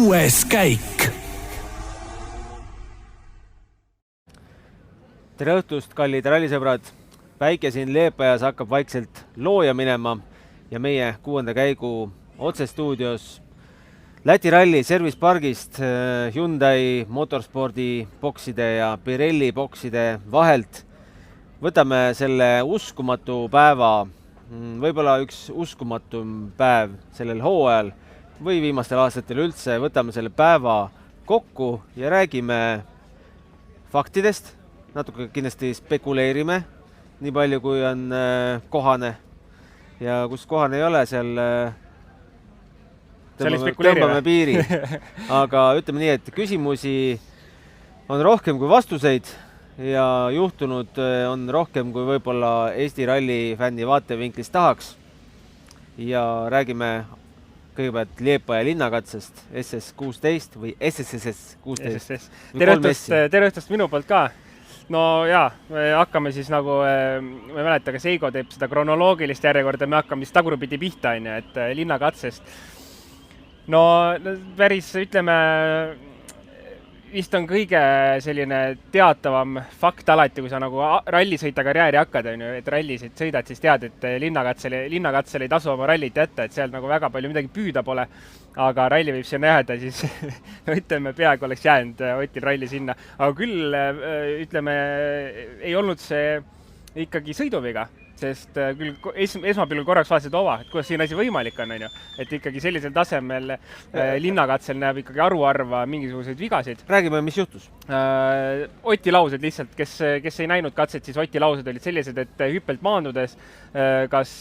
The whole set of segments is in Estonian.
6. käik. Tere õhtust, kallid rallisõbrad! Päike siin Leepajas hakkab vaikselt looja minema ja meie 6. käigu otsestuudios Läti ralli Service Pargist Hyundai Motorspordi bokside ja Pirelli bokside vahelt võtame selle uskumatu päeva, võib-olla üks uskumatum päev sellel hooajal või viimastel aastatel üldse, võtame selle päeva kokku ja räägime faktidest, natuke kindlasti spekuleerime, nii palju kui on kohane ja kus kohane ei ole, seal tõmbame piiri. Aga ütleme nii, et küsimusi on rohkem kui vastuseid ja juhtunud on rohkem kui võib-olla Eesti ralli fänni vaatevinklist tahaks. Ja räägime kõigepealt Liepaja linnakatsest SS16 või SSS16. Tere õhtust minu poolt ka. No jaa, me hakkame siis nagu, ma ei mäleta, kas Eigo teeb seda kronoloogilist järjekorda, me hakkame siis tagurpidi pihta, et linnakatsest. No päris, ütleme, vist on kõige selline teatavam fakt alati, kui sa nagu rallisõita karjääri hakkad, et rallisid sõidad, siis tead, et linnakatsel ei tasu oma rallit jätta, et seal nagu väga palju midagi püüda pole, aga ralli võib sinna jääda, siis no ütleme, peaaegu oleks jäänud Otil ralli sinna. Aga küll, ütleme, ei olnud see ikkagi sõiduviga, sest küll esmapilgul korraks vaatasid et kuidas siin asi võimalik on, et ikkagi sellisel tasemel linnakatsel näeb ikkagi haruharva mingisuguseid vigasid. Räägime, mis juhtus? Oti laused lihtsalt, kes ei näinud katset, siis Oti laused olid sellised, et hüppelt maandudes, kas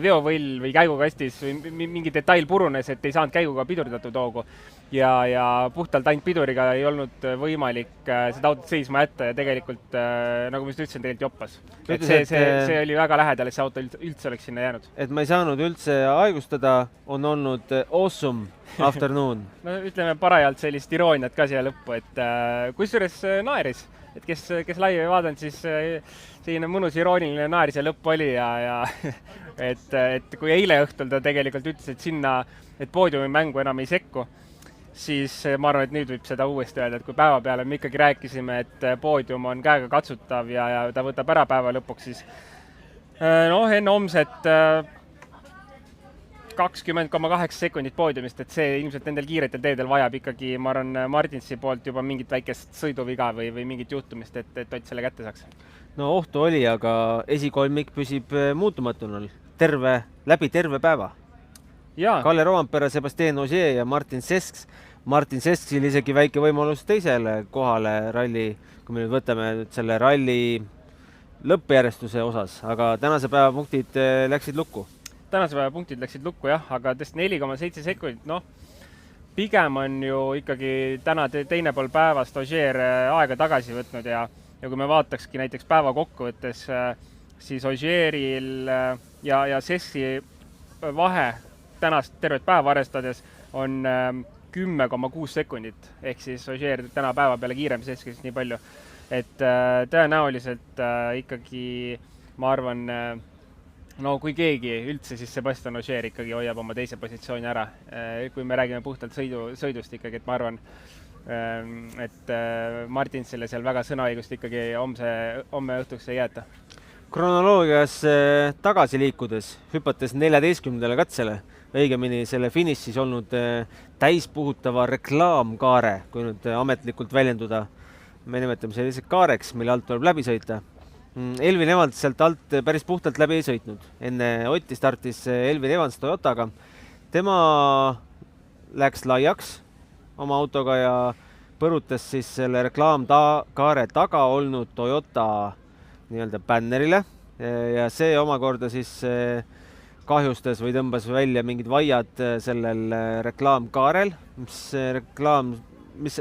veovõll või käigukastis või mingi detail purunes, et ei saanud käiguga pidurdatud hoogu. Ja puhtalt ainult piduriga ei olnud võimalik seda autot seisma jätta ja tegelikult, nagu ma just ütlesin, tegelikult joppas. See oli väga lähedal, et see auto üldse oleks sinna jäänud. Et ma ei saanud üldse haigustada, on olnud awesome afternoon. No ütleme parajalt sellist irooniat ka siia lõppu, et kusjuures naeris, et kes laivi ei vaadanud, siis selline mõnus irooniline naer siia lõppu oli ja et kui eile õhtul ta tegelikult ütles, et sinna, et poodiumi mängu enam ei sekku, siis ma arvan, et nüüd võib seda uuesti öelda, et kui päeva peale me ikkagi rääkisime, et poodium on käega katsutav ja ta võtab ära päeva lõpuks, siis enne homset 20,8 sekundit poodiumist, et see ilmselt nendel kiiretel teedel vajab ikkagi, ma arvan, Martinsi poolt juba mingit väikest sõiduviga või mingit juhtumist, et Ott selle kätte saaks. No ohtu oli, aga esikolmik püsib muutumatuna läbi terve päeva. Kalle Roompere, Sebastian Ogier ja Martin Sesks. Martin Sesksil isegi väike võimalus teisele kohale ralli, kui me nüüd võtame selle ralli lõppjärjestuse osas, aga tänase päeva punktid läksid lukku. Tänase päeva punktid läksid lukku, jah, aga 4,7 sekundit, pigem on ju ikkagi täna teine pool päevast Ogier aega tagasi võtnud ja kui me vaatakski näiteks päeva kokkuvõttes, siis Ogieril ja Seski vahe tänast tervet päeva arvestades on 10,6 sekundit, ehk siis Ogier täna päeva peale kiirem Seskist nii palju. Et tõenäoliselt ikkagi, ma arvan, kui keegi üldse, siis Sebastian Ogier ikkagi hoiab oma teise positsiooni ära. Kui me räägime puhtalt sõidust ikkagi, et ma arvan, et Martinsile seal väga sõnaõigust ikkagi homme õhtuks ei jäeta. Kronoloogias tagasi liikudes, hüpates 14. katsele, õigemini selle finišis olnud täispuhutava reklaamkaare, kui nüüd ametlikult väljenduda, me nimetame selliseks kaareks, mille alt tuleb läbi sõita. Elvin Evans sealt alt päris puhtalt läbi ei sõitnud. Enne Otti startis Elvin Evans Toyotaga. Tema läks laiaks oma autoga ja põrutas siis selle reklaamkaare taga olnud Toyota nii-öelda bännerile ja see omakorda siis kahjustas või tõmbas välja mingid vaiad sellel reklaamkaarel,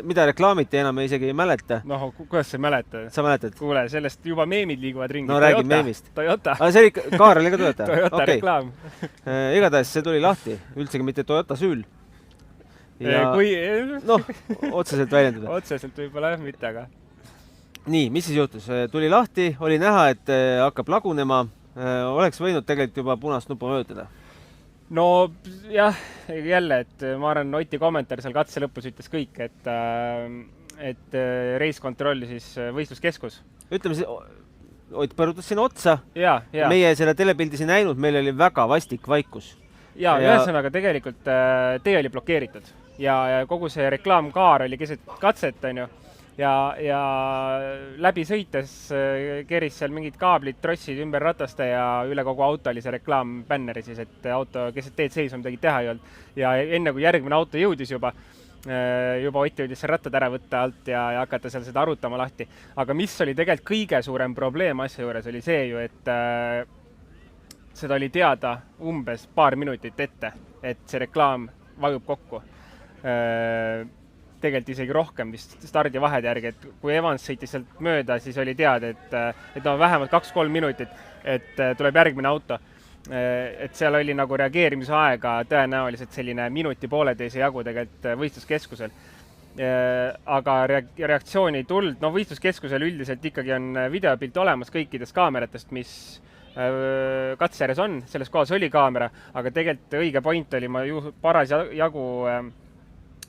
mida reklaamiti enam isegi ei mäleta. Kuidas sa ei mäleta? Sa mäletad? Kuule, sellest juba meemid liiguvad ringi. No räägib meemist. Toyota. See oli, kaar oli ka Toyota? Toyota reklaam. Igatahes see tuli lahti, üldsegi mitte Toyota süül. Otseselt väljenduda. Otseselt võib-olla mitte, aga... Nii, mis siis juhtus? Tuli lahti, oli näha, et hakkab lagunema. Oleks võinud tegelikult juba punast nuppu möötada. no jah, jälle, et ma arvan, Oti kommentaar seal katse lõpus ütles kõik, et reiskontroll siis võistluskeskus. Ütleme, Ott põrutas sinna otsa. Ja. Meie selle telepildis ei näinud, meil oli väga vastik vaikus. Ja ühesõnaga tegelikult tee oli blokeeritud ja kogu see reklaamkaar oli keset katset, on ju. Ja läbi sõites keris seal mingid kaablid, trossid ümber rataste ja üle kogu auto oli see reklaambänneri siis, et auto keset teed seisma midagi teha ei olnud. Ja enne kui järgmine auto jõudis juba Ott jõudis seal rattad ära võtta alt ja hakata seal seda arutama lahti. Aga mis oli tegelikult kõige suurem probleem asja juures oli see ju, et seda oli teada umbes paar minutit ette, et see reklaam vajub kokku. Tegelikult isegi rohkem vist stardivahed järgi, et kui Evans sõitis sealt mööda, siis oli teada, et on vähemalt 2-3 minutit, et tuleb järgmine auto. Et seal oli nagu reageerimise aega tõenäoliselt selline minuti pooleteise jagu tegelikult võistluskeskusel. Aga reaktsiooni ei tulnud. No võistluskeskusel üldiselt ikkagi on videopilt olemas kõikidest kaameratest, mis katseääres on. Selles kohas oli kaamera, aga tegelikult õige point oli, ma paras jagu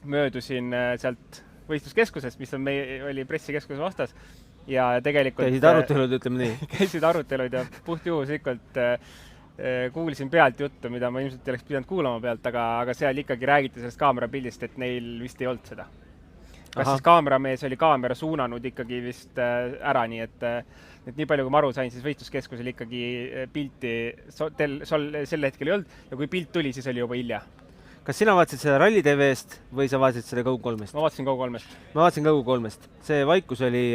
möödusin sealt võistluskeskusest, mis oli pressikeskuse vastas. Ja tegelikult käisid arutelud, ütleme nii. Käisid arutelud ja puhtjuhuslikult kuulsin pealt juttu, mida ma ilmselt ei oleks pidanud kuulama pealt, aga seal ikkagi räägiti sellest kaamerapildist, et neil vist ei olnud seda. Kas siis kaameramees oli kaamera suunanud ikkagi vist ära, nii et nii palju, kui ma aru sain, siis võistluskeskusel ikkagi pilti sel hetkel ei olnud ja kui pilt tuli, siis oli juba hilja. Kas sina vaatasid seda Rally TV-st või sa vaatasid seda Go3-st? Ma vaatasin Go3-st. Ma vaatasin Go3-st. See vaikus oli,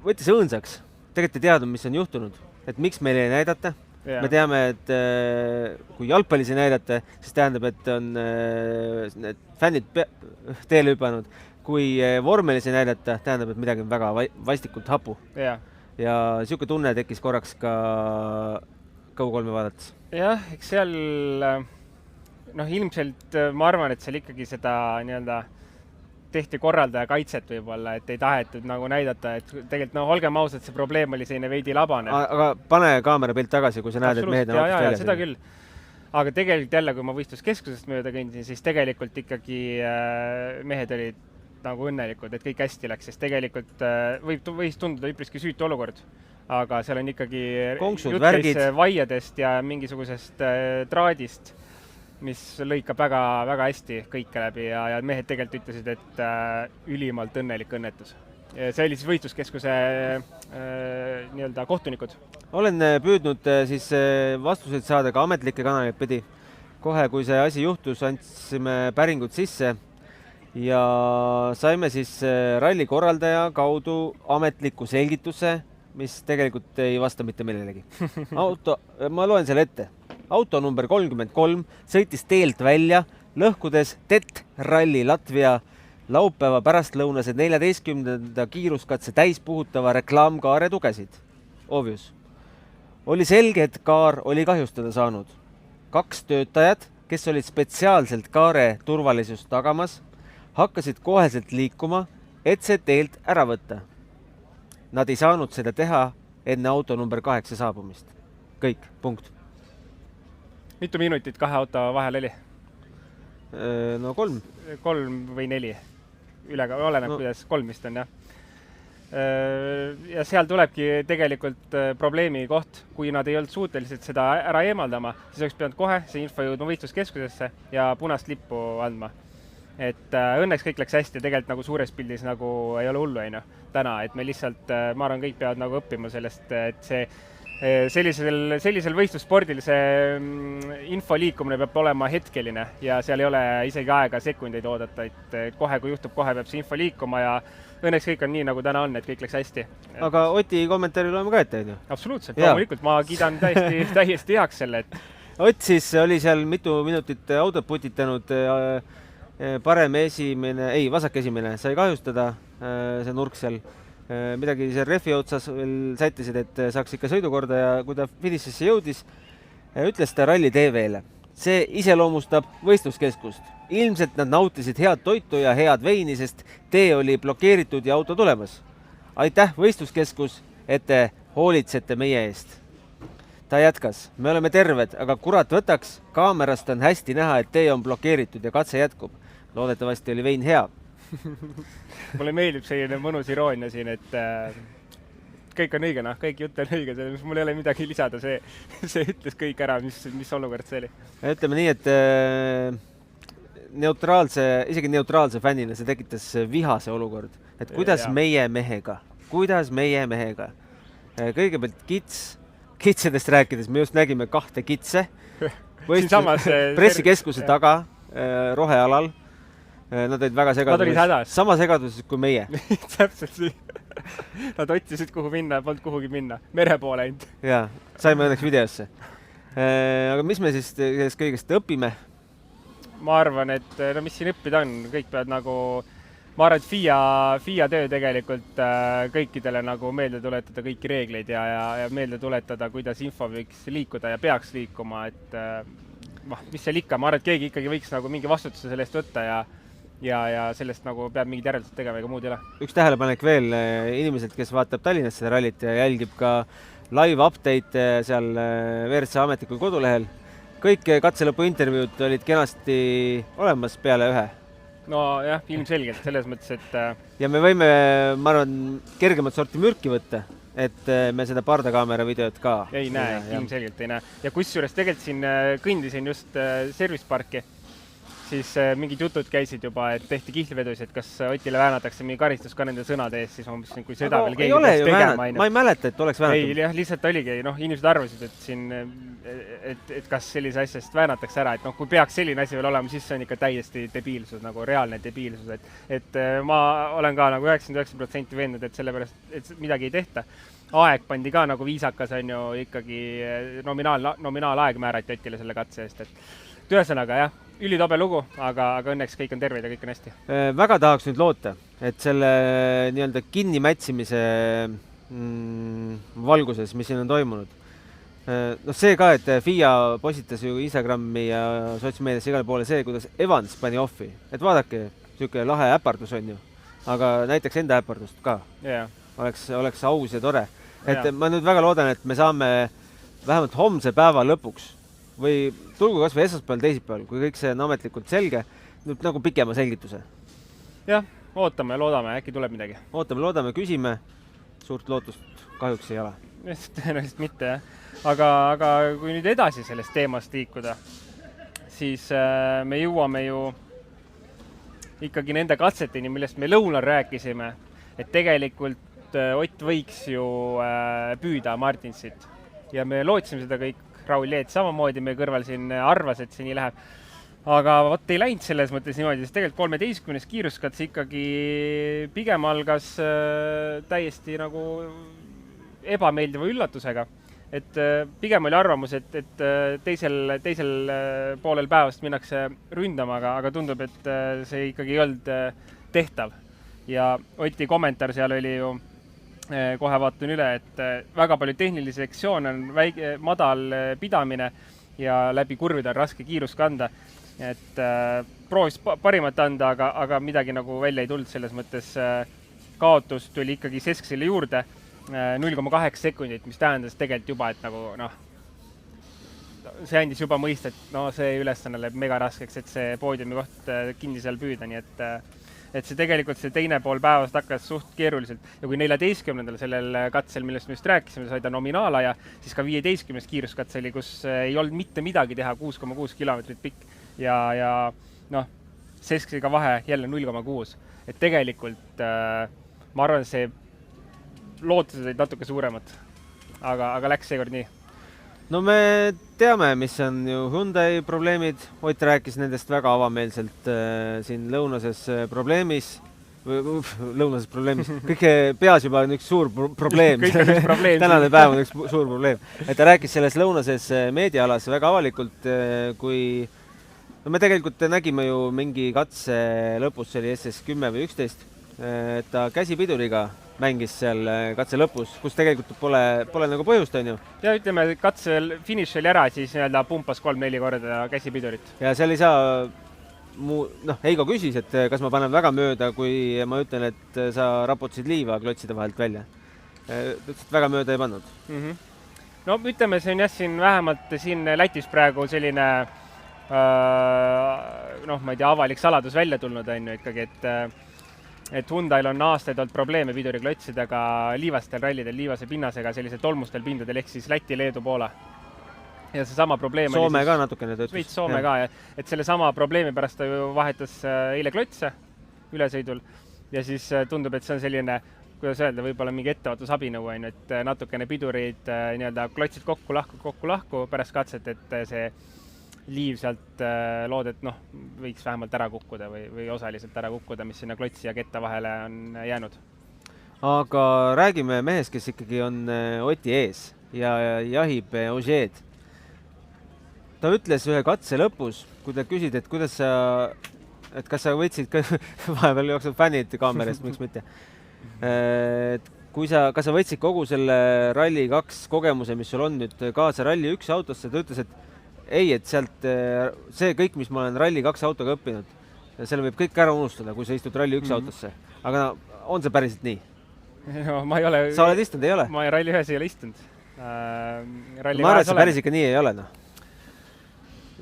võttis õõnsaks. Tegelikult ei teadnud, mis on juhtunud. Et miks meil ei näidata. Yeah. Me teame, et kui jalgpallis ei näidata, siis tähendab, et on need fännid teele hüpanud. Kui vormelis ei näidata, tähendab, et midagi on väga vastikult hapu. Yeah. Ja siuke tunne tekkis korraks ka Go3 vaadates. Jah, eks seal ilmselt ma arvan, et seal ikkagi seda nii-öelda tehti korraldaja kaitset võib-olla, et ei tahetud nagu näidata, et tegelikult olgem ausad, see probleem oli selline veidi labane. Aga pane kaamera pilt tagasi, kui sa näed, et mehed on autost väljas. Seda küll. Aga tegelikult jälle, kui ma võistluskeskusest mööda kõndsin, siis tegelikult ikkagi mehed olid nagu õnnelikud, et kõik hästi läks, sest tegelikult võis tunduda üpriski süütu olukord. Aga seal on ikkagi konksud, jutt käis vaiadest ja mingisugusest traadist, mis lõikab väga, väga hästi kõike läbi ja mehed tegelikult ütlesid, et ülimalt õnnelik õnnetus. See oli siis võistluskeskuse nii-öelda kohtunikud. Olen püüdnud siis vastuseid saada ka ametlike kanaleid pidi. Kohe, kui see asi juhtus, andsime päringud sisse ja saime siis ralli korraldaja kaudu ametliku selgituse, mis tegelikult ei vasta mitte millelegi. Ma loen selle ette. Auto number 33 sõitis teelt välja, lõhkudes TET Rally Latvia laupäeva pärastlõunase 14. kiiruskatse täispuhutava reklaamkaare tugesid. Obvious. Oli selge, et kaar oli kahjustada saanud. 2 töötajad, kes olid spetsiaalselt kaare turvalisust tagamas, hakkasid koheselt liikuma, et see teelt ära võtta. Nad ei saanud seda teha enne auto number 8 saabumist. Kõik, punkt. Mitu minutit 2 auto vahel oli? No 3. 3 või 4. Oleneb, kuidas 3 vist on, jah. Ja seal tulebki tegelikult probleemi koht, kui nad ei olnud suutelised seda ära eemaldama, siis oleks pidanud kohe see info jõudma võistluskeskusesse ja punast lippu andma. Et õnneks kõik läks hästi ja tegelikult nagu suures pildis nagu ei ole hullu täna, et me lihtsalt, ma arvan, kõik peavad nagu õppima sellest, et see sellisel võistlusspordil see info liikumine peab olema hetkeline ja seal ei ole isegi aega sekundeid oodata, et kohe, kui juhtub, kohe peab see info liikuma ja õnneks kõik on nii, nagu täna on, et kõik läks hästi. Aga Oti kommentaari loeme ka ette, on ju? Absoluutselt, loomulikult, ma kiidan täiesti heaks selle, et Ott siis oli seal mitu minutit autot putitanud, vasak esimene sai kahjustada, see nurk seal. Midagi seal refi otsas veel sättisid, et saaks ikka sõidukorda ja kui ta finišisse jõudis, ütles ta Rally TV-le. See iseloomustab võistluskeskust. Ilmselt nad nautisid head toitu ja head veini, sest tee oli blokeeritud ja auto tulemas. Aitäh võistluskeskus, et te hoolitsete meie eest. ta jätkas, me oleme terved, aga kurat võtaks, kaamerast on hästi näha, et tee on blokeeritud ja katse jätkub. Loodetavasti oli vein hea. Mulle meeldib selline mõnus iroonia siin, et kõik on õige, kõik jutt on õige, mul ei ole midagi lisada, see ütles kõik ära, mis olukord see oli. Ütleme nii, et isegi neutraalse fännina see tekitas vihase olukord, et kuidas meie mehega, kõigepealt kitsedest rääkides, me just nägime 2 kitse pressikeskuse taga rohealal. Nad olid väga segaduses. Sama segaduses kui meie. Täpselt nii. Nad otsisid kuhu minna, polnud kuhugi minna. Mere poole ainult. Jaa, saime õnneks videosse. Aga mis me siis sellest kõigest õpime? Ma arvan, et mis siin õppida on, kõik peavad nagu, ma arvan, et FIA töö tegelikult kõikidele nagu meelde tuletada kõiki reegleid ja meelde tuletada, kuidas info võiks liikuda ja peaks liikuma, et mis seal ikka, ma arvan, et keegi ikkagi võiks nagu mingi vastutuse sellest võtta ja sellest nagu peab mingid järeldused tegema, ega muud ei ole. Üks tähelepanek veel inimeselt, kes vaatab Tallinnas seda rallit ja jälgib ka live update seal WRC ametlikul kodulehel. Kõik katselõpu intervjuud olid kenasti olemas peale ühe. No jah, ilmselgelt selles mõttes, et... Ja me võime, ma arvan, kergemat sorti mürki võtta, et me seda pardakaamera videot ka ei näe, ilmselgelt ei näe. Ja kusjuures tegelikult siin kõndisin just Service Parki, siis mingid jutud käisid juba, et tehti kihlvedus, et kas Otile väänatakse mingi karistus ka nende sõnade eest, siis ma mõtlesin, kui seda veel keegi peaks tegema. Ma ei mäleta, et oleks väänatud. Ei, jah, lihtsalt oligi, inimesed arvasid, et siin, et kas sellise asjast väänatakse ära, et kui peaks selline asi veel olema, siis see on ikka täiesti debiilsus, nagu reaalne debiilsus, et ma olen ka nagu 99% veennud, et sellepärast, et midagi ei tehta. Aeg pandi ka nagu viisakas, on ju ikkagi nominaalaeg määrati Otile selle katse eest, et ühesõnaga jah, ülitobe lugu, aga õnneks kõik on terved ja kõik on hästi. Väga tahaks nüüd loota, et selle nii-öelda kinnimätsimise valguses, mis siin on toimunud. See ka, et FIA positas ju Instagrami ja sotsiaalmeedias igale poole see, kuidas Evans pani offi. Et vaadake, selline lahe äpardus on ju, aga näiteks enda äpardust ka. Oleks aus ja tore. Et ma nüüd väga loodan, et me saame vähemalt homse päeva lõpuks või tulgu kas või esmaspäeval, teisipäeval, kui kõik see on ametlikult selge, nüüd nagu pikema selgituse. Jah, ootame, loodame, äkki tuleb midagi. Loodame, küsime, suurt lootust kahjuks ei ole. Tõenäoliselt mitte, jah. Aga kui nüüd edasi sellest teemast liikuda, siis me jõuame ju ikkagi nende katseteni, millest me lõunal rääkisime, et tegelikult Ott võiks ju püüda Martinsit ja me lootsime seda kõik. Raul Leet samamoodi meie kõrval siin arvas, et see nii läheb. Aga vot ei läinud selles mõttes niimoodi, sest tegelikult 13. kiiruskats ikkagi pigem algas täiesti nagu ebameeldiva üllatusega. Et pigem oli arvamus, et teisel poolel päevast minnakse ründama, aga tundub, et see ikkagi ei olnud tehtav. Ja Oti kommentaar seal oli ju kohe vaatan üle, et väga palju tehnilisi sektsioone on madal pidamine ja läbi kurvida on raske kiirust kanda. Et proovis parimat anda, aga midagi nagu välja ei tulnud selles mõttes. Kaotus tuli ikkagi Sesksile juurde 0,8 sekundit, mis tähendas tegelikult juba, et nagu see andis juba mõista, et see ülesanne läheb mega raskeks, et see poodiumi koht kinni seal püüda, nii et see tegelikult see teine pool päevast hakkas suht keeruliselt ja kui 14. sellel katsel, millest me just rääkisime, sai ta nominaalaja, siis ka 15. kiiruskatse oli, kus ei olnud mitte midagi teha, 6,6 kilomeetrit pikk ja Sesksiga vahe jälle 0,6. Et tegelikult ma arvan, see lootused olid natuke suuremad, aga läks seekord nii. No me teame, mis on ju Hyundai probleemid. Ott rääkis nendest väga avameelselt siin lõunases probleemis. Kõik peas juba on üks suur probleem. Tänane päev on üks suur probleem. Et ta rääkis selles lõunases meediaalas väga avalikult, kui me tegelikult nägime ju mingi katse lõpus, see oli SS10 või 11, et ta käsipiduriga mängis seal katse lõpus, kus tegelikult pole nagu põhjust, on ju. Ja ütleme, katsel finiš oli ära, siis pumpas 3-4 korda käsipidurit. Ja seal ei saa Heigo küsis, et kas ma panen väga mööda, kui ma ütlen, et sa raputasid liiva klotside vahelt välja. Ütles, et väga mööda ei pannud. no ütleme, see on jah, siin vähemalt siin Lätis praegu selline noh, ma ei tea, avalik saladus välja tulnud on ju ikkagi, et Hyundai'l on aastaid olnud probleeme piduriklotsidega liivastel rallidel, liivase pinnasega, sellisel tolmustel pindadel, ehk siis Läti, Leedu, Poola. Ja see sama probleem Soome oli ka natukene töötus. Veits Soome ka, et selle sama probleemi pärast ta ju vahetas eile klotse ülesõidul ja siis tundub, et see on selline, kuidas öelda, võib-olla mingi ettevõtlusabinõu on, et natukene pidurid nii-öelda klotsid kokku lahku pärast katset, et see liiv sealt loodet, noh, võiks vähemalt ära kukkuda või osaliselt ära kukkuda, mis sinna klotsi ja ketta vahele on jäänud. Aga räägime mehest, kes ikkagi on Oti ees ja jahib Ožeed. Ta ütles ühe katse lõpus, kui ta küsid, et kuidas sa, et kas sa võtsid ka, vahepeal jookseb fännid kaamerast, miks mitte. Kas sa võtsid kogu selle Rally 2 kogemuse, mis sul on nüüd kaasa Rally 1 autosse, ta ütles, et ei, et sealt see kõik, mis ma olen Rally 2 autoga õppinud, selle võib kõik ära unustada, kui sa istud Rally 1 autosse. Aga on see päriselt nii? No, ma ei ole... Sa oled istunud, ei ole? Ma Rally 1 ei ole istunud. Ma arvan, et see päris ikka nii ei ole, noh.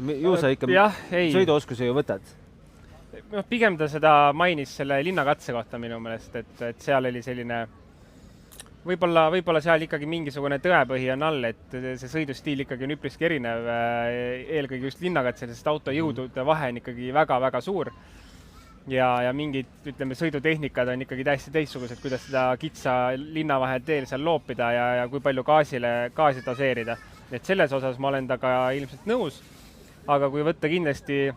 Ju sa ikka sõiduoskuse ju võtad. No, pigem ta seda mainis selle linnakatse kohta minu meelest, et seal oli selline, võib-olla seal ikkagi mingisugune tõepõhi on all, et see sõidustiil ikkagi on üpriski erinev, eelkõige just linnakatsel, sest auto jõudude vahe on ikkagi väga-väga suur. Ja mingid, ütleme, sõidutehnikad on ikkagi täiesti teistsugused, kuidas seda kitsa linnavahe teel seal loopida ja kui palju gaasi doseerida. Et selles osas ma olen taga ilmselt nõus. Aga kui võtta kindlasti,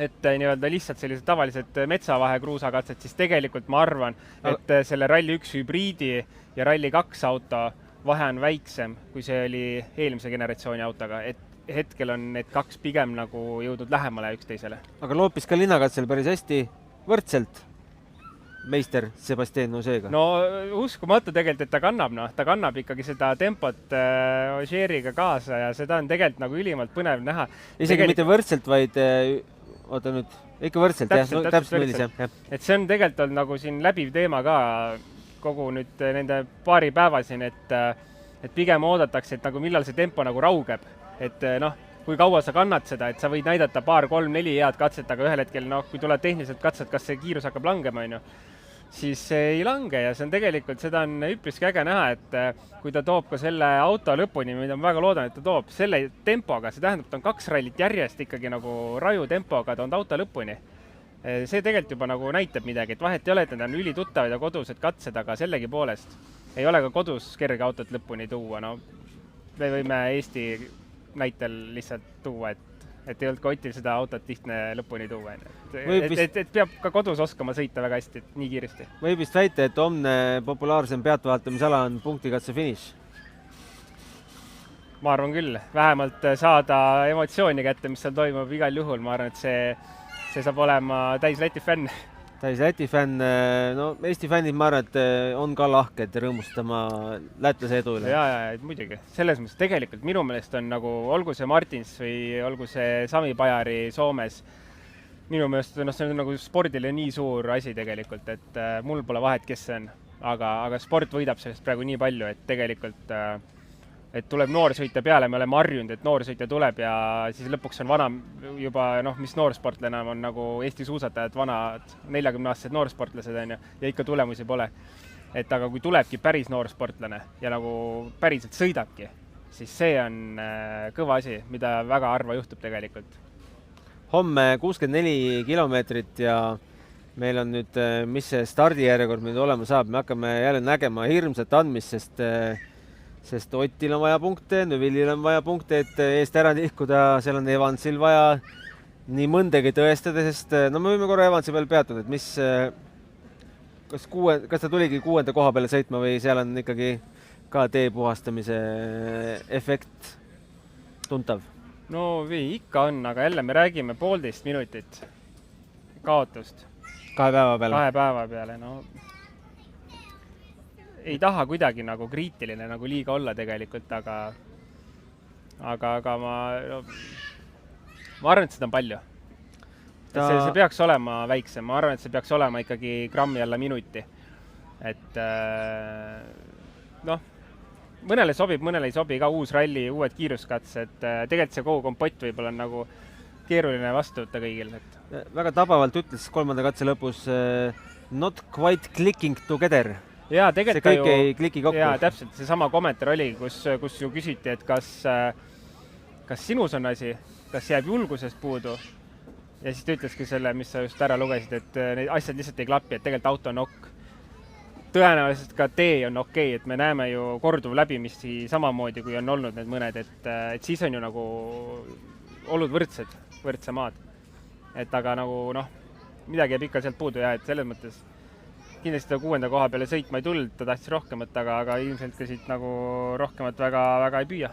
et nii-öelda lihtsalt sellised tavalised metsavahe kruusakatsed, siis tegelikult ma arvan, et selle Rally 1 hübriidi ja Rally 2 auto vahe on väiksem, kui see oli eelmise generatsiooni autoga, et hetkel on need kaks pigem nagu jõudnud lähemale üksteisele. Aga loopis ka linnakatsel päris hästi võrdselt meister Sebastian Ožeega. No uskumatu tegelikult, et ta kannab ikkagi seda tempot Ožeeriga kaasa ja seda on tegelikult nagu ülimalt põnev näha. Isegi mitte võrdselt, vaid oota nüüd, ikka võrdselt, täpselt võrdselt. Jah. Et see on tegelikult olnud nagu siin läbiv teema ka kogu nüüd nende paari päeva siin, et pigem oodatakse, et nagu millal see tempo nagu raugeb. Et noh, kui kaua sa kannad seda, et sa võid näidata 2, 3, 4 head katset, aga ühel hetkel, noh, kui tuleb tehniliselt katsed, kas see kiirus hakkab langema, on ju, siis see ei lange ja see on tegelikult, seda on üpriski äge näha, et kui ta toob ka selle auto lõpuni, mida ma väga loodan, et ta toob selle tempoga, see tähendab, ta on 2 rallit järjest ikkagi nagu raju tempoga toonud auto lõpuni. See tegelikult juba nagu näitab midagi, et vahet ei ole, et need on ülituttavad ja kodused katsed, aga sellegi poolest ei ole ka kodus kerge autot lõpuni tuua. No, me võime Eesti näitel lihtsalt tuua, et ei olnud ka Otil seda autot lihtne lõpuni tuua. Et peab ka kodus oskama sõita väga hästi, nii kiiresti. Võib vist väita, et homne populaarsem peatuvaatamisala on punktikatse finiš? Ma arvan küll. Vähemalt saada emotsiooni kätte, mis seal toimub igal juhul. Ma arvan, et see saab olema täis Läti fänn. Täis Läti fänn, no Eesti fännid, ma arvan, et on ka lahked rõõmustama lätlase edu üle. Ja, muidugi. Selles mõttes tegelikult minu meelest on nagu, olgu see Martins või olgu see Sami Pajari Soomes, minu meelest see on nagu spordile nii suur asi tegelikult, et mul pole vahet, kes see on. Aga sport võidab sellest praegu nii palju, et tegelikult et tuleb noorsõitja peale, me oleme harjunud, et noorsõitja tuleb ja siis lõpuks on vana juba, noh, mis noorsportlane on nagu Eesti suusatajad, vanad 40-aastased noorsportlased on ja ikka tulemusi pole. Et aga kui tulebki päris noorsportlane ja nagu päriselt sõidabki, siis see on kõva asi, mida väga harva juhtub tegelikult. Homme 64 kilomeetrit ja meil on nüüd, mis see stardijärjekord nüüd olema saab, me hakkame jälle nägema hirmsat andmist, sest Otil on vaja punkte, Neville'il on vaja punkte, et eest ära tihkuda, seal on Evansil vaja nii mõndagi tõestada, sest no me võime korra Evansi peal peatuda, et kas ta tuligi 6. koha peale sõitma või seal on ikkagi ka tee puhastamise efekt tuntav? No ikka on, aga jälle me räägime 1,5 minutit kaotust. 2 päeva peale? 2 päeva peale, no ei taha kuidagi nagu kriitiline nagu liiga olla tegelikult, aga ma arvan, et seda on palju. See peaks olema väiksem, ma arvan, et see peaks olema ikkagi grammi alla minuti. Et noh, mõnele sobib, mõnele ei sobi ka uus ralli, uued kiiruskatsed, tegelikult see kogu kompott võib-olla on nagu keeruline vastu võtta kõigil. Väga tabavalt ütles 3. katse lõpus not quite clicking together. Jaa, see kõik ei kliki kokku. Jaa, täpselt, see sama kommentaar oli, kus ju küsiti, et kas sinus on asi, kas jääb julgusest puudu ja siis ta ütleski selle, mis sa just ära lugesid, et need asjad lihtsalt ei klapi, et tegelikult auto on okk. Tõenäoliselt ka tee on okei, et me näeme ju korduv läbimisi samamoodi, kui on olnud need mõned, et siis on ju nagu olud võrdsemad. Et aga nagu midagi jääb ikka sealt puudu ja et selles mõttes kindlasti ta 6. koha peale sõitma ei tulnud, ta tahtis rohkemat, aga ilmselt ka siit nagu rohkemat väga ei püüa.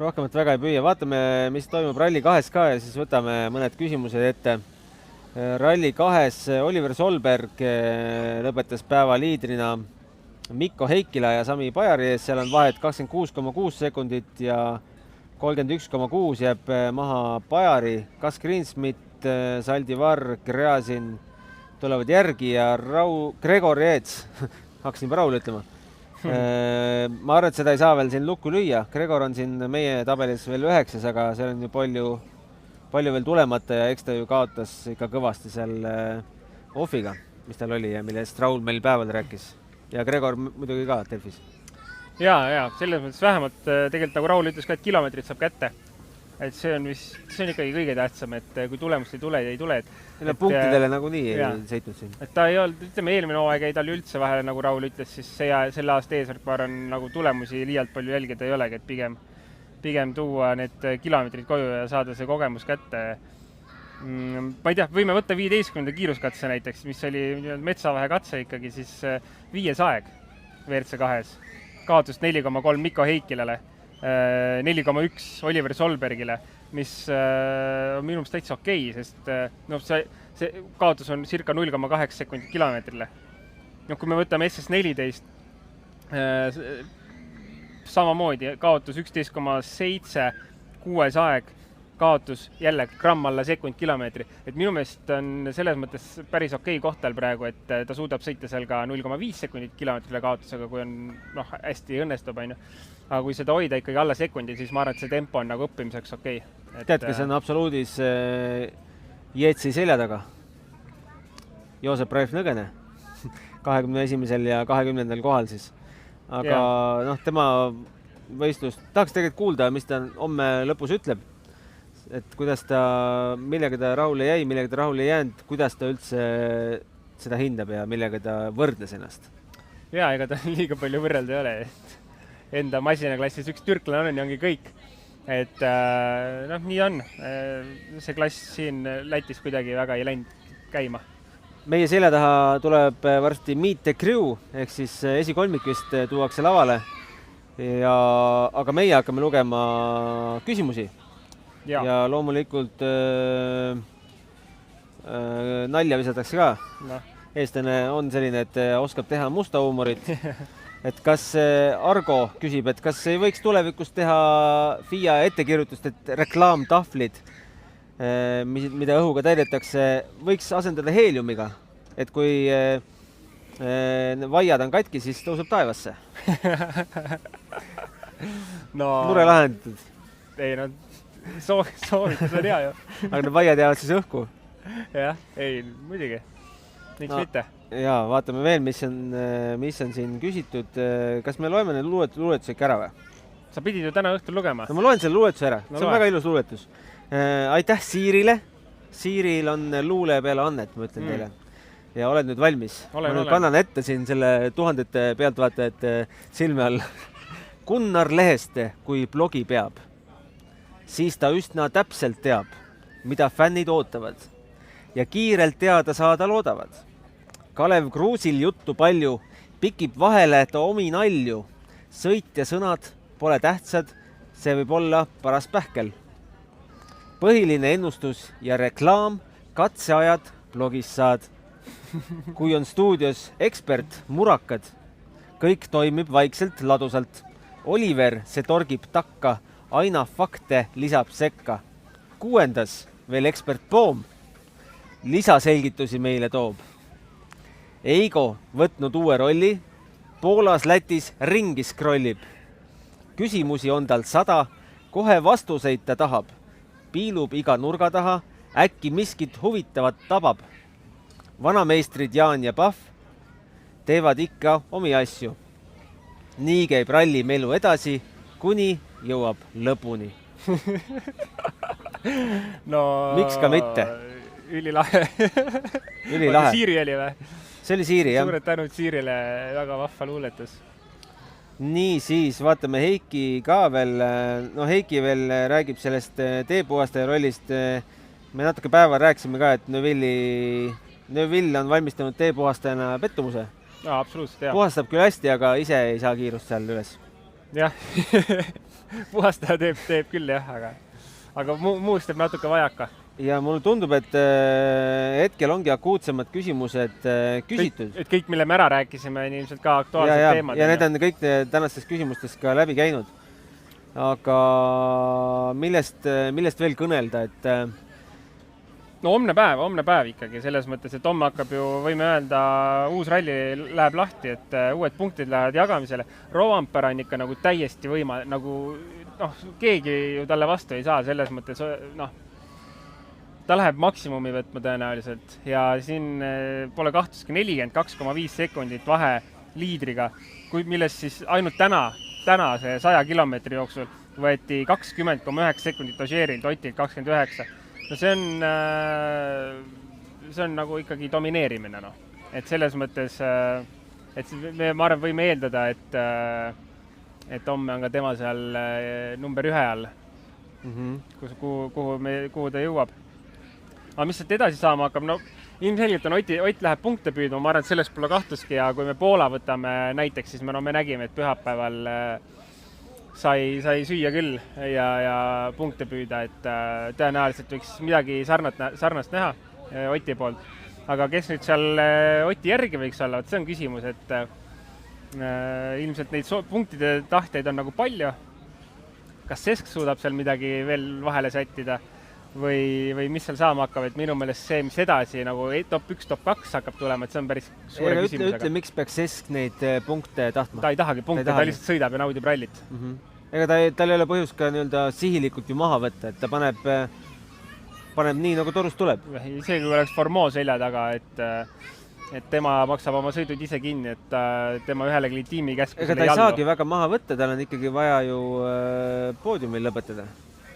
Rohkemat väga ei püüa. Vaatame, mis toimub Rally 2 ka ja siis võtame mõned küsimused ette. Rally 2 Oliver Solberg lõpetas päeva liidrina Mikko Heikkila ja Sami Pajari ees, seal on vahet 26,6 sekundit ja 31,6 jääb maha Pajari, Kas Greensmit, Saldivar, Gräzin tulevad järgi ja Gregor Jeets, hakkasin juba Raul ütlema. Ma arvan, et seda ei saa veel siin lukku lüüa. Gregor on siin meie tabelis veel 9, aga seal on ju palju veel tulemata ja eks ta ju kaotas ikka kõvasti seal Offiga, mis tal oli ja millest Raul meil päeval rääkis. Ja Gregor muidugi ka Delfis. Jaa, selles mõttes vähemalt tegelikult nagu Raul ütles ka, et kilomeetrid saab kätte. Et see on ikkagi kõige tähtsam, et kui tulemust ei tule. Punktidele nagunii ei sõitnud siin. Et ta ei olnud, ütleme, eelmine hooaeg ei tal üldse vahele, nagu Raul ütles, siis selle aasta eesmärk on nagu tulemusi liialt palju jälgida ei olegi, et pigem tuua need kilomeetrid koju ja saada see kogemus kätte. Ma ei tea, võime võtta 15. kiiruskatse näiteks, mis oli metsavahe katse ikkagi, siis 5. aeg WRC2-s. Kaotust 4,3 Mikko Heikkilale, 4,1 Oliver Solbergile, mis on minu meelest täitsa okei, sest see kaotus on circa 0,8 sekundit kilomeetrile. Kui me võtame SS14, samamoodi kaotus 11,7, 6. aeg, kaotus jälle gramm alla sekund kilomeetri. Et minu meelest on selles mõttes päris okei koht tal praegu, et ta suudab sõita seal ka 0,5 sekundit kilomeetrile kaotusega, kui on hästi õnnestub. Aga kui seda hoida ikkagi alla sekundi, siis ma arvan, et see tempo on nagu õppimiseks okei. Tead, kes on absoluudis Jeetsi selja taga? Joosep Raif Nõgene, 21. ja 20. kohal siis. Aga tema võistlust tahaks tegelikult kuulda, mis ta homme lõpus ütleb. Et kuidas millega ta rahule jäi, millega ta rahule ei jäänud, kuidas ta üldse seda hindab ja millega ta võrdles ennast? Jaa, ega ta liiga palju võrrelda ei ole. Enda masinaklassis üks türklane on ja ongi kõik. Et nii on. See klass siin Lätis kuidagi väga ei läinud käima. Meie selja taha tuleb varsti Meet the Crew, ehk siis esikolmik vist tuuakse lavale. Aga meie hakkame lugema küsimusi. Ja loomulikult nalja visatakse ka. Eestlane on selline, et oskab teha musta huumorit. Et kas Argo küsib, et kas ei võiks tulevikus teha FIA ettekirjutust, et reklaamtahvlid, mida õhuga täidetakse, võiks asendada heeliumiga. Et kui vaiad on katki, siis tõuseb taevasse. Mure lahendatud. Ei, soovitus on hea ju. Aga need vaiad jäävad siis õhku? Jah, ei, muidugi. Miks mitte? Jaa, vaatame veel, mis on siin küsitud. Kas me loeme need luuletused ikka ära või? Sa pidid ju täna õhtul lugema. No ma loen selle luuletuse ära. See on väga ilus luuletus. Aitäh Siirile. Siiril on luule peale annet, ma ütlen teile. Ja oled nüüd valmis. Ma nüüd kannan ette siin selle tuhandete pealtvaatajate silme all. Gunnar Leheste, kui blogi peab, siis ta üsna täpselt teab, mida fännid ootavad ja kiirelt teada saada loodavad. Kalev Kruusil juttu palju, pikib vahele ta omi nalju. Sõit ja sõnad pole tähtsad, see võib olla paras pähkel. Põhiline ennustus ja reklaam, katseajad blogis saad. Kui on stuudios ekspert, murakad, kõik toimib vaikselt ladusalt. Oliver, see torgib takka, aina fakte lisab sekka. 6. veel ekspert Poom, lisaselgitusi meile toob. Eigo võtnud uue rolli, Poolas, Lätis ringi scrollib. küsimusi on tal 100, kohe vastuseid ta tahab. Piilub iga nurga taha, äkki miskit huvitavat tabab. Vanameistrid Jaan ja Pahv teevad ikka omi asju. Nii käib ralli melu edasi, kuni jõuab lõpuni. No miks ka mitte? Ülilahe. Ülilahe. Siiri oli või? See oli Siiri, jah. Suured tänud Siirile, väga vahva luuletus. Nii, siis vaatame Heiki ka veel. No Heiki veel räägib sellest teepuhastaja rollist. Me natuke päeval rääkisime ka, et Neuville on valmistanud teepuhastajana pettumuse. No, absoluutselt, jah. Puhastab küll hästi, aga ise ei saa kiirust seal üles. Jah, puhastaja teeb küll, jah, aga muust teeb natuke vajaka. Ja mulle tundub, et hetkel ongi akuutsemad küsimused küsitud. Et kõik, mille me ära rääkisime, on ilmselt ka aktuaalsed teemad. Ja need on kõik tänastest küsimustest ka läbi käinud. Aga millest veel kõnelda, et no homne päev ikkagi, selles mõttes, et homme hakkab ju, võime öelda, uus ralli läheb lahti, et uued punktid lähevad jagamisele. Rovanpera on ikka nagu täiesti nagu keegi ju talle vastu ei saa, selles mõttes, ta läheb maksimumi võtma tõenäoliselt ja siin pole kahtluski 42,5 sekundit vahe liidriga, millest siis ainult täna see 100 kilomeetri jooksul võeti 20,9 sekundit Ožeerilt, Otilt 29. No see on nagu ikkagi domineerimine, no. Et selles mõttes, et ma arvan, võime eeldada, et homme on ka tema seal number 1 all, kuhu ta jõuab. Aga mis sealt edasi saama hakkab? No ilmselgelt on Ott läheb punkte püüdma, ma arvan, et sellest pole kahtluski ja kui me Poola võtame näiteks, siis me nägime, et pühapäeval sai süüa küll ja punkte püüda, et tõenäoliselt võiks midagi sarnast näha Oti poolt. Aga kes nüüd seal Oti järgi võiks olla, see on küsimus, et ilmselt neid punktide tahteid on nagu palju. Kas Sesk suudab seal midagi veel vahele sättida või mis seal saama hakkab, et minu meelest see, mis edasi nagu top 1, top 2 hakkab tulema, et see on päris suure küsimusega. Ütle, miks peaks Sesk neid punkte tahtma? Ta ei tahagi punkte, ta lihtsalt sõidab ja naudib rallit. Ega tal ei ole põhjust ka sihilikult ju maha võtta, et ta paneb nii, nagu torust tuleb. Isegi kui oleks Formaux selja taga, et tema maksab oma sõidud ise kinni, et tema ühelegi tiimi käskusele ega ta ei saagi väga maha võtta, tal on ikkagi vaja ju poodiumil lõpetada.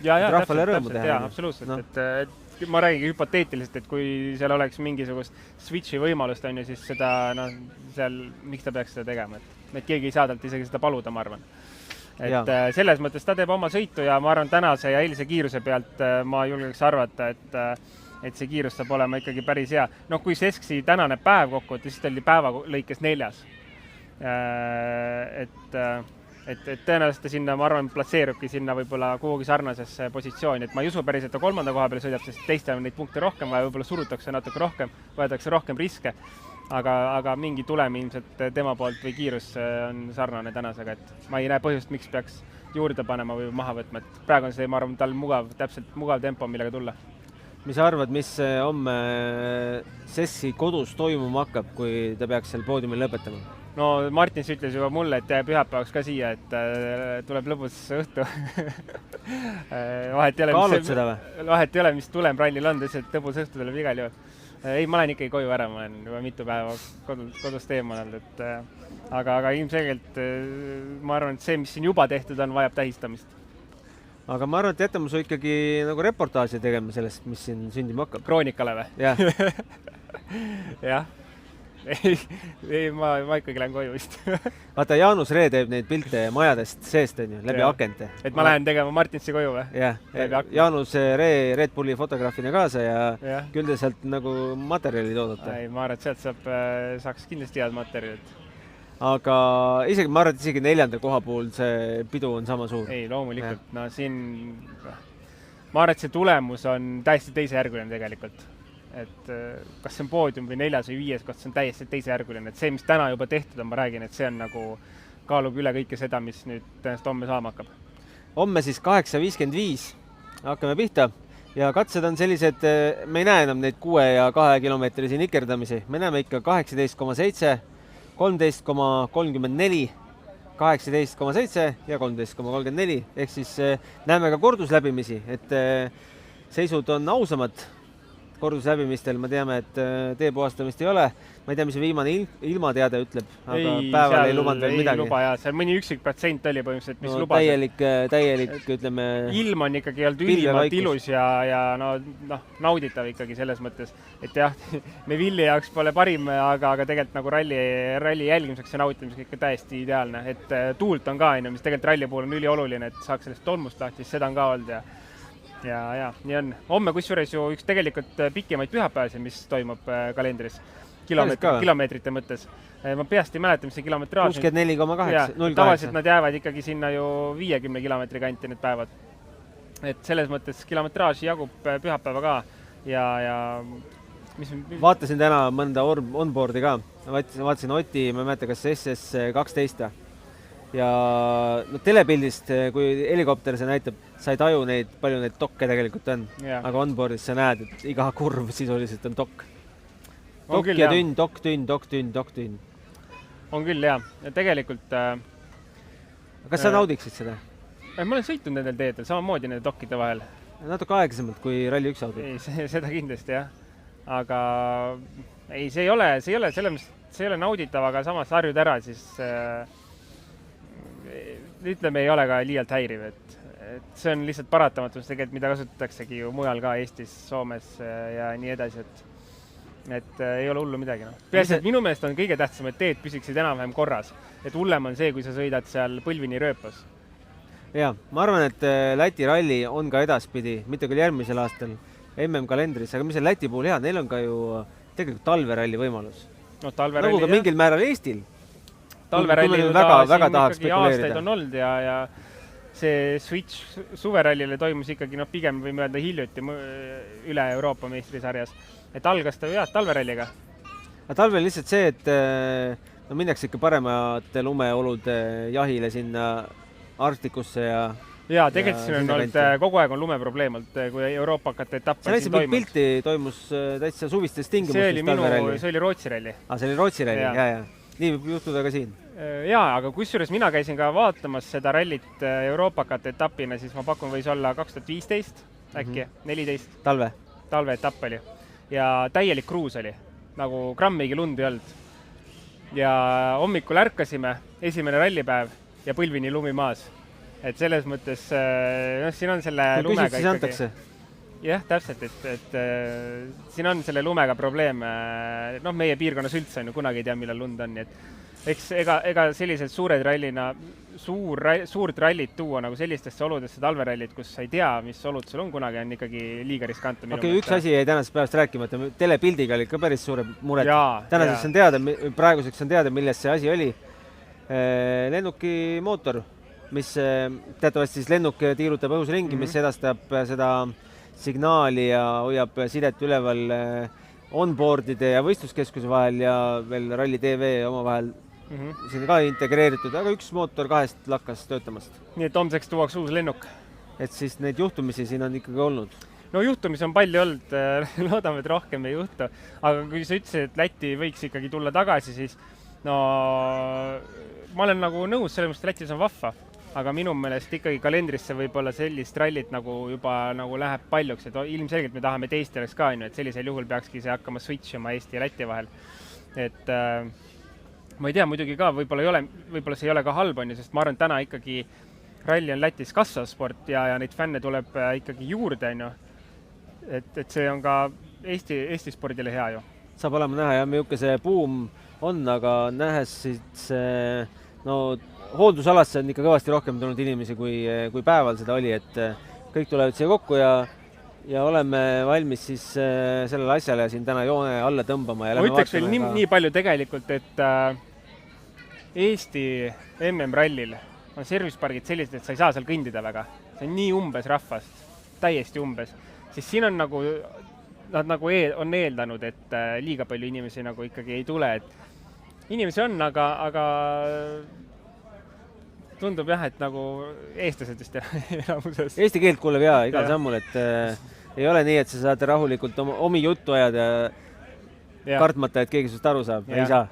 Ja, absoluutselt. Et ma räägin hüpoteetiliselt, et kui seal oleks mingisugust switchi võimalust, on ju, siis seda, seal, miks ta peaks seda tegema, et keegi ei saa talt isegi seda paluda, ma arvan. Et selles mõttes ta teeb oma sõitu ja ma arvan, tänase ja eilse kiiruse pealt ma julgeks arvata, et see kiirus saab olema ikkagi päris hea. No kui Seski tänane päev kokku, siis ta oli päeva lõikes 4. Et tõenäoliselt ta sinna, ma arvan, platseerubki sinna võib-olla kuhugi sarnasesse positsiooni, et ma ei usu päris, et ta 3. koha peale sõidab, sest teistel on neid punkte rohkem vaja, võib-olla surutakse natuke rohkem, võetakse rohkem riske, aga mingi tulem ilmselt tema poolt või kiirus on sarnane tänasega, et ma ei näe põhjust, miks peaks juurde panema või maha võtma, et praegu on see, ma arvan, tal täpselt mugav tempo, millega tulla. Mis sa arvad, mis homme Sessi kodus toimuma hakkab, kui ta peaks seal poodiumil lõpetama? No Martins ütles juba mulle, et jääb pühapäevaks ka siia, et tuleb lõbus õhtu. Kaalud seda või? Vahet ei ole, mis tulem rallil on, et lõbus õhtu tuleb igal juhul. Ei, ma olen ikkagi koju ära, ma olen juba mitu päeva kodust eemal, aga ilmselgelt ma arvan, et see, mis siin juba tehtud on, vajab tähistamist. Aga ma arvan, et jätame su ikkagi nagu reportaaži tegema sellest, mis siin sündima hakkab. Kroonikale või? Jah. Jah. Ei, ma ikkagi lähen koju vist. Vaata, Jaanus Ree teeb neid pilte majadest seest, on ju, läbi akente. Et ma lähen tegema Martinsi koju või? Jah, Jaanus Ree Red Bulli fotograafina kaasa ja küll te sealt nagu materjali toodate. Ei, ma arvan, et sealt saaks kindlasti head materjalit. Aga ma arvan, et isegi 4. koha puhul see pidu on sama suur. Ei, loomulikult. No siin, ma arvan, et see tulemus on täiesti teisejärguline tegelikult. Et kas see on poodium või 4. või 5, kas see on täiesti teisejärguline. Et see, mis täna juba tehtud on, ma räägin, et see on nagu kaalub üle kõike seda, mis nüüd tõenäoliselt homme saama hakkab. Homme siis 8.55 hakkame pihta ja katsed on sellised, me ei näe enam neid 6 ja 2 kilomeetrisi nikerdamisi. Me näeme ikka 18,7, 13,34 18,7 ja 13,34 ehk siis näeme ka kordusläbimisi, et seisud on ausamad. Kordusläbimistel me teame, et tee puhastamist ei ole. Ma ei tea, mis see viimane ilmateade ütleb, aga päeval ei lubanud veel midagi. Luba, ja seal mõni üksik protsent oli põhimõtteliselt, mis lubas. Täielik, ütleme... Ilm on ikkagi olnud ülimalt ilus ja nauditav ikkagi selles mõttes, et jah, me Villi jaoks pole parim, aga tegelikult nagu ralli jälgimiseks ja nautimiseks ikka täiesti ideaalne. Et tuult on ka, mis tegelikult ralli puhul on ülioluline, et saaks sellest tolmust lahti, siis seda on ka olnud ja nii on. Homme kusjuures ju üks tegelikult pikimaid pühapäevasid, mis toimub kalendris kilomeetrite mõttes. Ma peast ei mäleta, mis see kilometraaž 64,8. Tavaliselt nad jäävad ikkagi sinna ju 50 kilomeetri kanti need päevad. Et selles mõttes kilometraaži jagub pühapäeva ka ja vaatasin täna mõnda onboardi ka. Vaatasin Oti, ma ei mäleta, kas SS12 ja telepildist, kui helikopter see näitab, sa ei taju palju neid dokke tegelikult on. Aga onboardis sa näed, et iga kurv sisuliselt on dokk. Dokk ja tünn, dokk, tünn. On küll, jah. Ja tegelikult... Kas sa naudiksid seda? Ma olen sõitnud nendel teedel, samamoodi nende dokkide vahel. Natuke aeglasemalt kui Rally 1 auto. Ei, seda kindlasti, jah. Aga ei, see ei ole nauditav, aga samas harjud ära, siis... ütleme, ei ole ka liialt häiriv, et see on lihtsalt paratamatus tegelikult, mida kasutataksegi ju mujal ka Eestis, Soomes ja nii edasi, et ei ole hullu midagi. Peaasi, et minu meelest on kõige tähtsam, et teed püsiksid enam-vähem korras, et hullem on see, kui sa sõidad seal põlvini rööpas. Ja, ma arvan, et Läti ralli on ka edaspidi, mitte küll järgmisel aastal MM-kalendris, aga mis on Läti puhul hea, neil on ka ju tegelikult talveralli võimalus. Nagu ka mingil määral Eestil. Talveralli ju ikkagi aastaid on olnud ja see switch suverallile toimus ikkagi pigem võime öelda hiljuti üle Euroopa meistrisarjas. Et algas ta ju talveralliga. Talvel lihtsalt see, et minnakse ikka paremate lumeolude jahile sinna Arktikusse ja tegelikult siin on olnud, kogu aeg on lumeprobleem olnud, kui Euroopa hakata etapp on siin toimunud. Pilti toimus täitsa suvistes tingimustes talveralli. See oli Rootsi ralli. See oli Rootsi ralli, ja. Nii võib juhtuda ka siin. Jaa, aga kusjuures mina käisin ka vaatamas seda rallit Euroopakate etapina, siis ma pakun, võis olla 2015 äkki, 14. Talve etapp oli. Ja täielik kruus oli, nagu grammigi lund ei olnud. Ja hommikul ärkasime, esimene rallipäev ja põlvini lumi maas. Et selles mõttes, siin on selle lumega ikkagi... Jah, täpselt, et siin on selle lumega probleem. Meie piirkonnas üldse on ju kunagi ei tea, millal lund on. Eks ega sellised suured rallina, suurt rallit tuua nagu sellistesse oludesse talverallit, kus sa ei tea, mis olud sul on kunagi, on ikkagi liiga riskantne. Okei, üks asi jäi tänasest päevast rääkimata. Telepildiga oli ka päris suure mured. Praeguseks on teada, milles see asi oli. Lennuki mootor, mis teatavasti siis lennuk tiirutab õhus ringi, mis edastab seda signaali ja hoiab sidet üleval onboardide ja võistluskeskuse vahel ja veel Rally TV omavahel siin ka integreeritud, aga üks mootor 2 lakkas töötamast. Nii et homseks tuuaks uus lennuk. Et siis neid juhtumisi siin on ikkagi olnud. No juhtumisi on palju olnud, loodame, et rohkem ei juhtu. Aga kui sa ütlesid, et Läti võiks ikkagi tulla tagasi, siis ma olen nagu nõus, selles mõttes, et Lätis on vahva. Aga minu meelest ikkagi kalendrisse võib-olla sellist rallit nagu juba nagu läheb paljuks, et ilmselgelt me tahame teist oleks ka, et sellisel juhul peakski see hakkama switchima Eesti ja Läti vahel. Et ma ei tea, muidugi ka, võib-olla see ei ole ka halb, sest ma arvan, täna ikkagi ralli on Lätis kasvav sport ja neid fänne tuleb ikkagi juurde. Et see on ka Eesti spordile hea ju. Saab olema näha ja milline see buum on, aga nähes siis hooldusalasse on ikka kõvasti rohkem tulnud inimesi, kui päeval seda oli, et kõik tulevad siia kokku ja oleme valmis siis sellele asjale siin täna joone alla tõmbama. Ma ütleks veel nii palju tegelikult, et Eesti MM-rallil on servicepargid sellised, et sa ei saa seal kõndida väga. See on nii umbes rahvast, täiesti umbes. Siis siin on nagu, nad nagu on eeldanud, et liiga palju inimesi nagu ikkagi ei tule. Et inimesi on, aga tundub jah, et nagu eestlased vist enamuses. Eesti keelt kuuleb igal sammul, et ei ole nii, et sa saad rahulikult omi juttu ajada kartmata, et keegi sust aru saab. Ei saa.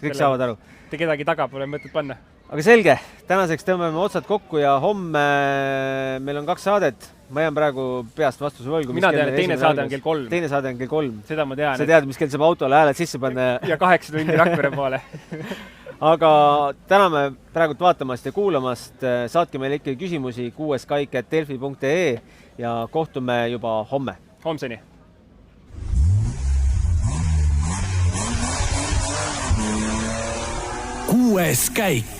Kõik saavad aru. Te kedagi taga pole mõtet panna. aga selge, tänaseks tõmbame otsad kokku ja homme meil on 2 saadet. Ma jään praegu peast vastuse võlgu. Mina tean, et teine saade on kell 3. Teine saade on kell 3. Seda ma tean. Sa tead, mis kell saab autole hääled sisse panna. Ja 8 tundi Rakvere poole. Aga täname praegult vaatamast ja kuulamast. Saatke meile ikka küsimusi kuueskaik@delfi.ee ja kohtume juba homme. Homseni. Kuues käik.